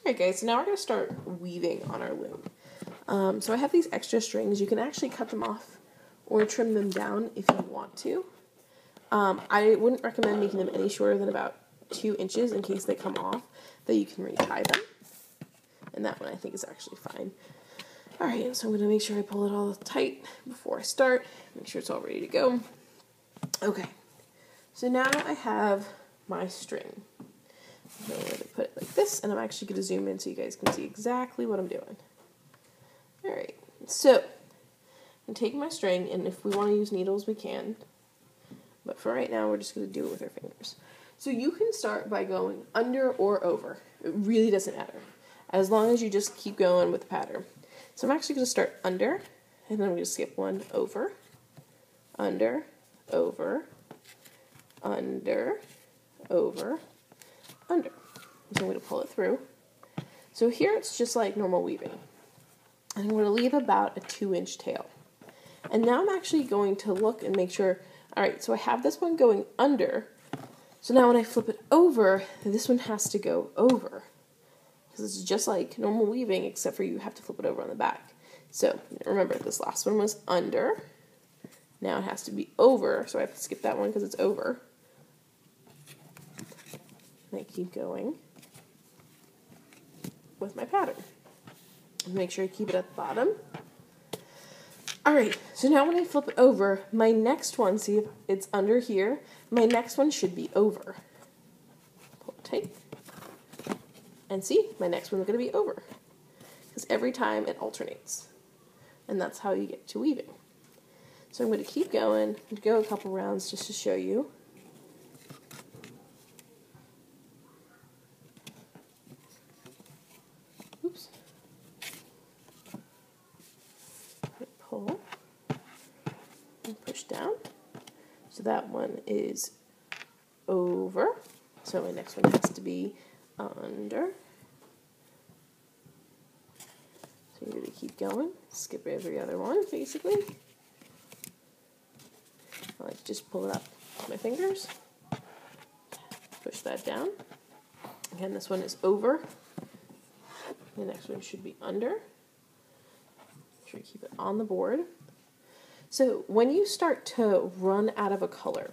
Alright guys, so now we're going to start weaving on our loom. So I have these extra strings. You can actually cut them off or trim them down if you want to. I wouldn't recommend making them any shorter than about 2 inches in case they come off, that you can retie them. And that one I think is actually fine. Alright, so I'm going to make sure I pull it all tight before I start. Make sure it's all ready to go. Okay, so now I have my string. So I'm going to put it like this, and I'm actually going to zoom in so you guys can see exactly what I'm doing. Alright, so I'm taking my string, and if we want to use needles, we can. But for right now, we're just going to do it with our fingers. So you can start by going under or over. It really doesn't matter, as long as you just keep going with the pattern. So I'm actually going to start under, and then I'm going to skip one over, under, over, under, over, under. So I'm going to pull it through. So here it's just like normal weaving. And I'm going to leave about a 2-inch tail. And now I'm actually going to look and make sure, alright, so I have this one going under. So now when I flip it over, this one has to go over. Because it's just like normal weaving, except for you have to flip it over on the back. So remember, this last one was under. Now it has to be over, so I have to skip that one because it's over. And I keep going with my pattern. Make sure I keep it at the bottom. Alright, so now when I flip it over, my next one, see if it's under here, my next one should be over. Pull it tight. And see, my next one's going to be over. Because every time it alternates. And that's how you get to weaving. So I'm going to keep going, go a couple rounds just to show you. Oops. Pull and push down. So that one is over. So my next one has to be under. So you're going to keep going, skip every other one basically. I like to just pull it up with my fingers, push that down. Again, this one is over. The next one should be under. Make sure you keep it on the board. So when you start to run out of a color,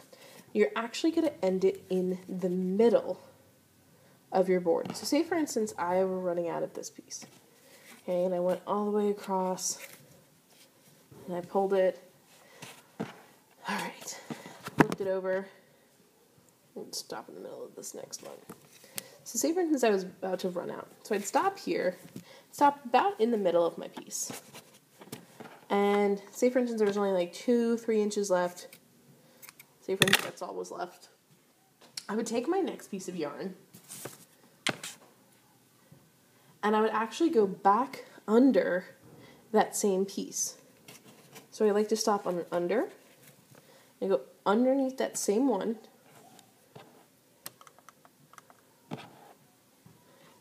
you're actually going to end it in the middle of your board. So say for instance I were running out of this piece. Okay, and I went all the way across and I pulled it. Alright, flipped it over and stop in the middle of this next one. So say for instance I was about to run out. So I'd stop here, stop about in the middle of my piece. And say for instance there was only like 2-3 inches left. Say for instance that's all was left. I would take my next piece of yarn and I would actually go back under that same piece. So I like to stop on an under. I go underneath that same one.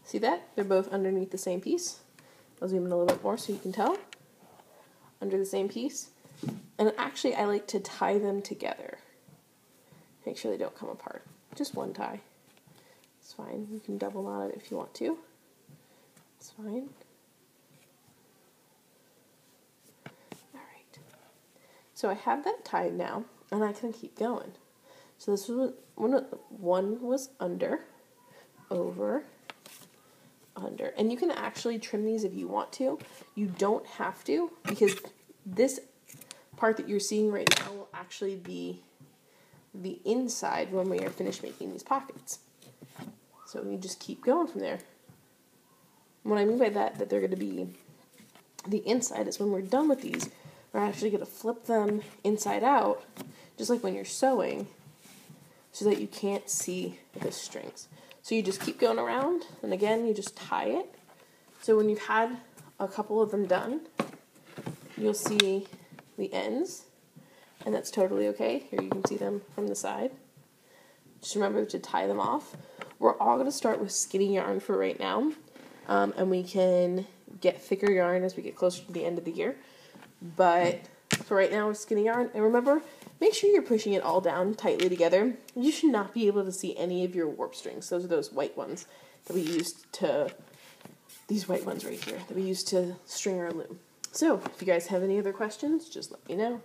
See that? They're both underneath the same piece. I'll zoom in a little bit more so you can tell. Under the same piece. And actually I like to tie them together. Make sure they don't come apart. Just one tie. It's fine. You can double knot it if you want to. It's fine. Alright. So I have that tied now. And I can keep going. So this was one was under, over, under. And you can actually trim these if you want to. You don't have to, because this part that you're seeing right now will actually be the inside when we are finished making these pockets. So you just keep going from there. What I mean by that they're going to be the inside is when we're done with these, we're actually going to flip them inside out, just like when you're sewing, so that you can't see the strings. So you just keep going around, and again, you just tie it. So when you've had a couple of them done, you'll see the ends, and that's totally okay. Here you can see them from the side. Just remember to tie them off. We're all going to start with skinny yarn for right now, and we can get thicker yarn as we get closer to the end of the year. But for right now, with skinny yarn, and remember, make sure you're pushing it all down tightly together. You should not be able to see any of your warp strings. Those are those white ones that we used to these white ones right here that we used to string our loom. So if you guys have any other questions, just let me know.